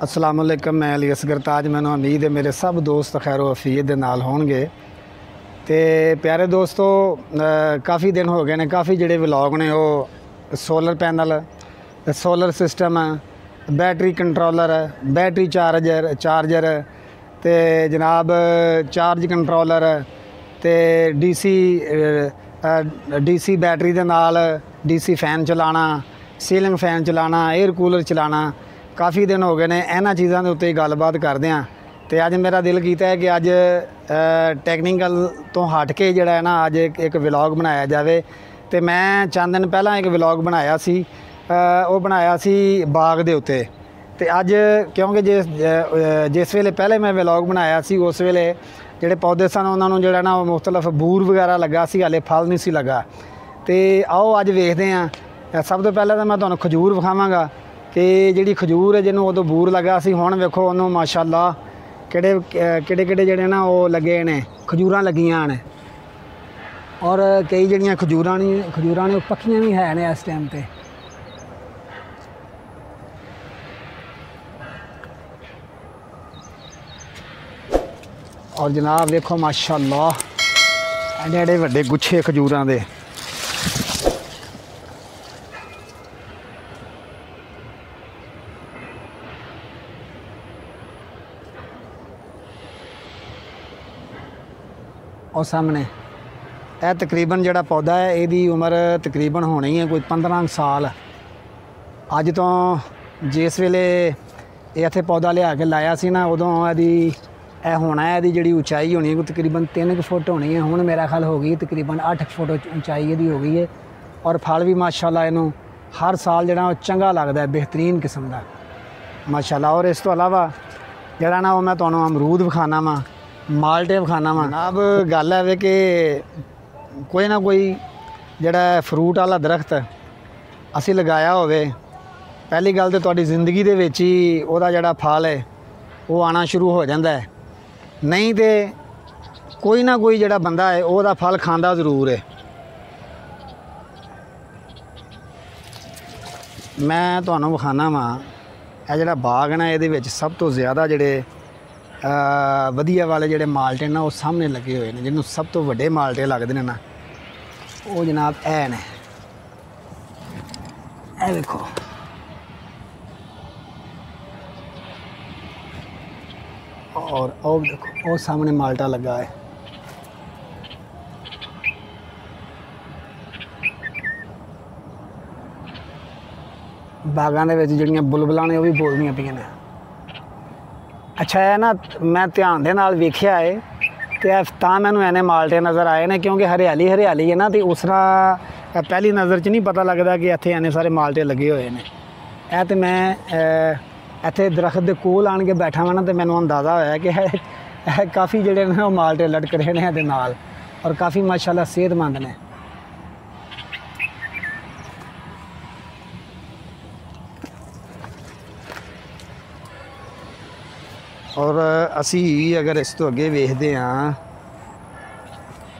अस्सलाम वालेकुम। मैं अली असगर ताज। मैनू उम्मीद है मेरे सब दोस्त खैर वफीयत दे नाल होणगे। तो प्यारे दोस्तों, काफ़ी दिन हो गए ने, काफ़ी जोड़े व्लॉग ने वो solar panel, solar system, battery controller, battery charger तो जनाब चार्ज कंट्रोलर तो डीसी बैटरी दे नाल डीसी फैन चलाना, सीलिंग फैन चलाना, एयर कूलर चलाना। काफ़ी दिन हो गए ने इन्हां चीज़ों के उत्ते गलबात करदे आं। तो अज मेरा दिल किया है कि अज टैक्नीकल तो हट के जोड़ा है ना अज एक व्लॉग बनाया जाए। तो मैं चंद दिन पहला एक व्लॉग बनाया सी, वो बनाया सी बाग दे उत्ते। तो अज क्योंकि जिस वेले पहले मैं व्लॉग बनाया सी उस वेले जोड़े पौधे सन उन्होंने जोड़ा ना मुख्तलिफ बूर वगैरह लगा सी, हाले फल नहीं सी लगा। तो आओ अज वेखते हैं। सब तो पहले तो मैं तुहानूं खजूर विखावांगा कि जिहड़ी खजूर है जिन्होंने उदों बूर लगा सी, हुण वेखो उन्होंने माशाअल्लाह किहड़े जिहड़े ना वो लगे ने, खजूरां लगियां ने। और कई जिहड़ियां खजूरां ने पक्कियां भी है ने इस टाइम ते। और जनाब देखो माशाअल्लाह एडे एडे वड्डे गुच्छे खजूरां दे। और सामने यह तकरीबन जोड़ा पौधा है यदी उम्र तकरीबन होनी है कोई 15 साल। अज तो जिस वेले इत्थे पौधा लिया के लाया सी ना उदों यदी होना है, यदी जी उचाई होनी है तकरीबन 3 फुट होनी है। हुण मेरा ख्याल हो गई तकरीबन 8 फुट उचाई यदी हो गई है। और फल भी माशाअल्लाह इनू हर साल जो चंगा लगता है, बेहतरीन किस्म का माशाअल्लाह। और इस तो अलावा जोड़ा ना वो मैं तुहानूं अमरूद विखाना वा, माल्टे विखाना वा। जनाब गल है कि कोई ना कोई जोड़ा फ्रूट वाला दरख्त असी लगाया होवे, पहली गल तो तुहाडी जिंदगी दे विच ही उहदा जोड़ा फल है वो आना शुरू हो जाता है। नहीं तो कोई ना कोई जोड़ा बंदा है उहदा फल खांदा जरूर है। मैं तुहानूं विखाना वा यह जोड़ा बाग ना ये सब तो ज़्यादा जोड़े वधिया वाले जोड़े माल्टे ना वो सामने लगे हुए हैं, जिन्होंने सब तो वड्डे माल्टे लगते हैं ना वो जनाब ऐ ने। ऐ देखो और देखो वो सामने माल्टा लगा है। बागां दे विच जिहड़ियां बुलबुलां ने वो भी बोलदियां पईयां ने। अच्छा है ना, मैं ध्यान दे नाल वेखिया है तो मैनूं इन्ने माल्टे नज़र आए ने क्योंकि हरियाली है ना। तो उस तरह पहली नज़र च नहीं पता लगता कि इत्थे इन्ने सारे माल्टे लगे हुए हैं। ऐ तो मैं इत्थे दरख्त के कोल आन के बैठा वा ना तो मैनूं अंदाज़ा होया कि काफ़ी जोड़े ने माल्टे लटक रहे हैं इहदे नाल और काफ़ी माशाअल्लाह सेहतमंद ने। और असी अगर इस तो अगे वेखते हाँ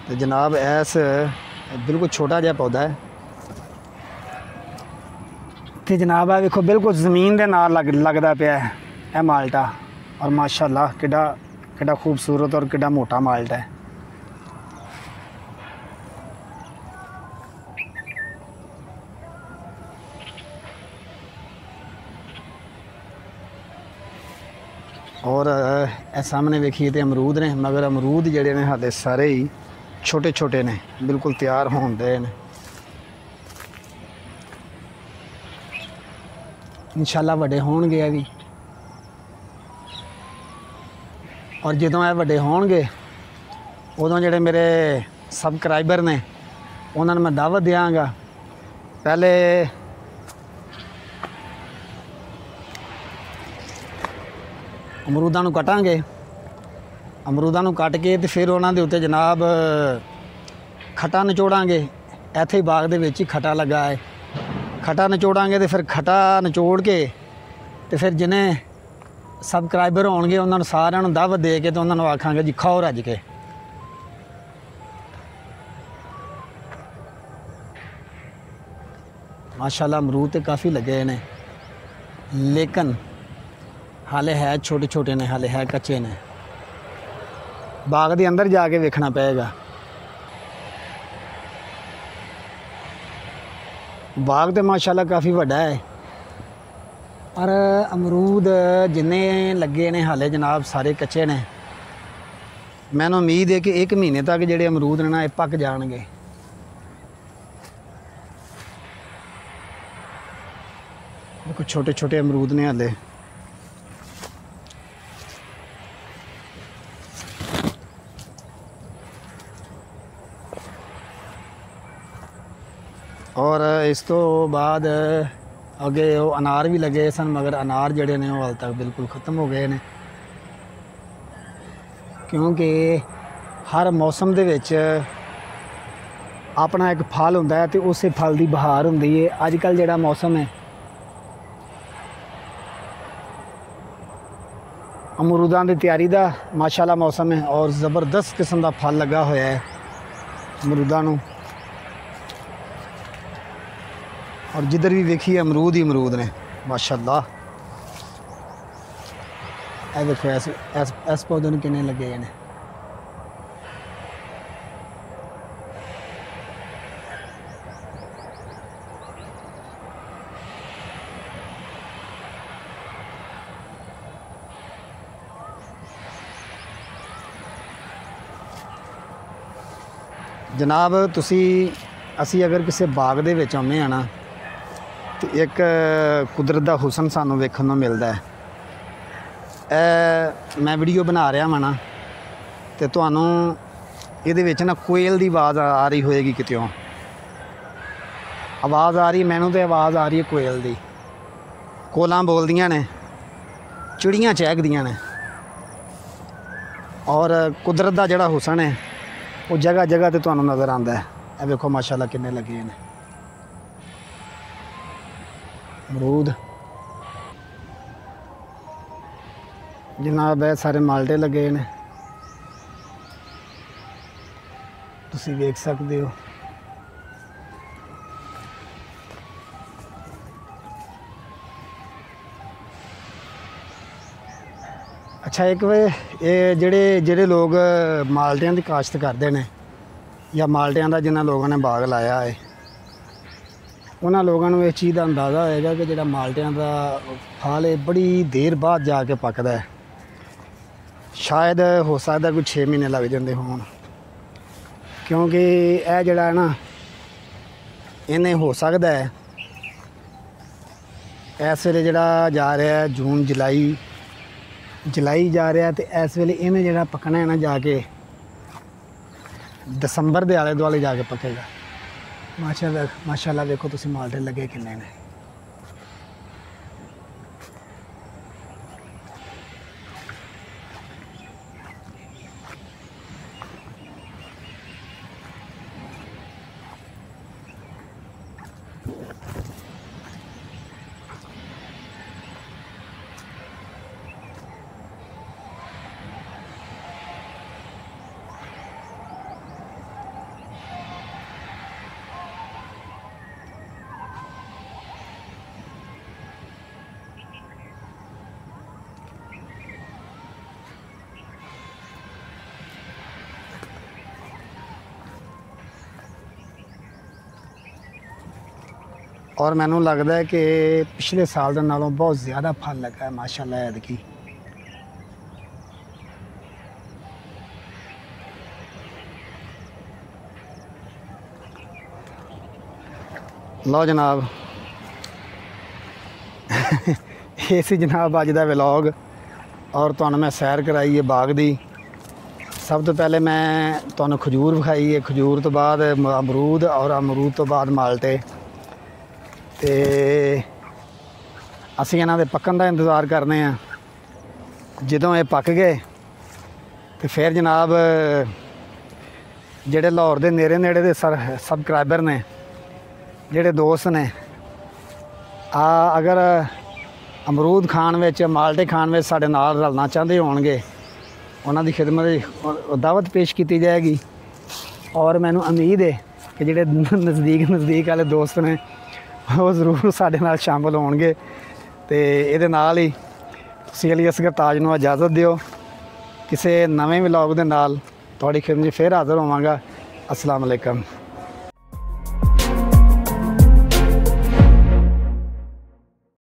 तो जनाब ऐस बिल्कुल छोटा जहा पौधा है। तो जनाब है देखो बिल्कुल ज़मीन के नाल लगता पाया है यह माल्टा। और माशाअल्लाह किड्डा खूबसूरत और किड्डा मोटा माल्टा है। और सामने वेखिए तो अमरूद ने, मगर अमरूद जोड़े ने हाले सारे ही छोटे छोटे ने, बिल्कुल तैयार होने दे ने। इंशाअल्लाह वड्डे होणगे भी। और जदों ये वड्डे होणगे उदों जोड़े मेरे सबसक्राइबर ने उन्होंने मैं दावत देंगा। पहले अमरूदां नूं कटांगे, अमरूदां नूं कट के तो फिर उन्हां दे उत्ते जनाब खट्टा निचोड़ांगे। इत्थे ही बाग दे विच ही खट्टा लगा है, खट्टा निचोड़ांगे तो फिर खट्टा निचोड़ के तो फिर जिन्हें सबसक्राइबर होणगे उन्होंने सारिਆਂ ਨੂੰ दावत दे के तो उन्होंने आखांगे जी खाओ रज के। माशाअल्लाह अमरूद तो काफ़ी लगे ने, लेकिन हाले है छोटे छोटे ने, हाले है कच्चे ने। बाग के अंदर जाके वेखना पेगा। बाग तो माशाल्लाह काफ़ी बड़ा है, पर अमरूद जिन्ने लगे ने हाले जनाब सारे कच्चे ने। मैंने उम्मीद है कि 1 महीने तक जेडे अमरूद ने ना ये पक जाएंगे। देखो छोटे छोटे अमरूद ने हाले। और इस तो बाद अगे वो अनार भी लगे सन, मगर अनार जड़े ने वो हाल तक बिल्कुल ख़त्म हो गए हैं, क्योंकि हर मौसम दे विच अपना एक फल होंदा है तो उस फल की बहार होंदी है। अजकल जिहड़ा मौसम है अमरूदां की तैयारी का माशाल्लाह मौसम है, और ज़बरदस्त किस्म का फल लगा होया है अमरूदां नूं। और जिधर भी देखिए अमरूद ही अमरूद ने माशाल्लाह। ए देखो ऐस पौधे में कितने लगे हैं। जनाब असी अगर किसी बाग दे विच आउंदे आ ना तो एक कुदरत का हुसन सानू वेखण नूं मिलदा है। मैं वीडियो बना रहा वा ना तो तुहानू इहदे विच ना कोयल की आवाज़ आ रही होएगी, कितों आवाज़ आ रही, मैनू तो आवाज़ आ रही है कोयल की। कोलां बोलदियां ने, चिड़ियाँ चहकदियां ने, और कुदरत का जिहड़ा हुसन है वो जगह जगह तो तुहानू नज़र आता है। ये देखो माशाल्लाह कितने लगे हैं अमरूद। जनाब है सारे माल्टे लगे ने, तुसी देख सकते हो। अच्छा एक वे ये जेड़े लोग माल्टियां की काश्त करते हैं या माल्टियां का जिन्होंने लोगों ने बाग लाया है, उन्होंने लोगों को इस चीज़ का अंदाज़ा होएगा कि जो माल्टियां का फल है बड़ी देर बाद जाके पकता है। शायद हो सकता कोई 6 महीने लग जाते हों, क्योंकि यह जड़ा है ना इन्हें हो सकता है इस वेले जड़ा जा रहा है जून जुलाई जा रहा है, तो इस वेले इन्हें जड़ा पकना है ना जाके दसंबर के आले दुआले जाके पकेगा। माशाल्लाह देखो तुसी माल्टे लगे किन्ने ने। और मैनू लगता है कि पिछले साल के नालों बहुत ज़्यादा फल लगा है माशाल्लाह ऐतकी। लो जनाब ये सी जनाब अज का व्लॉग, और तुहानू मैं सैर कराई है बाग दी। सब तो पहले मैं तुहानू खजूर विखाई है, खजूर तो बाद अमरूद, और अमरूद तो बाद माल्टे। तो असी इन्हां दे पक्कन का इंतज़ार करने हैं। जदों ये पक गए तो फिर जनाब जेड़े लाहौर के नेड़े नेड़े दे सबसक्राइबर ने, जेड़े दोस्त ने, अगर अमरूद खाण विच माल्टे खाण विच साडे नाल रलना चाहते होणगे, उन्हां दी खिदमत दावत पेश की जाएगी। और मैनू उम्मीद है कि जेड़े नज़दीक वाले दोस्त ने वो ज़रूर साडे नाल शामिल होणगे। तो इहदे नाल ही ਤੁਸੀਂ ਅਲੀ ਅਸਗਰ ਤਾਜ ਨੂੰ ਇਜਾਜ਼ਤ ਦਿਓ। ਕਿਸੇ ਨਵੇਂ ਵਲੌਗ ਦੇ ਨਾਲ ਤੁਹਾਡੀ ਖਿਦਮਤ 'ਚ ਫਿਰ ਹਾਜ਼ਰ ਹੋਵਾਂਗਾ। अस्सलाम वालेकुम।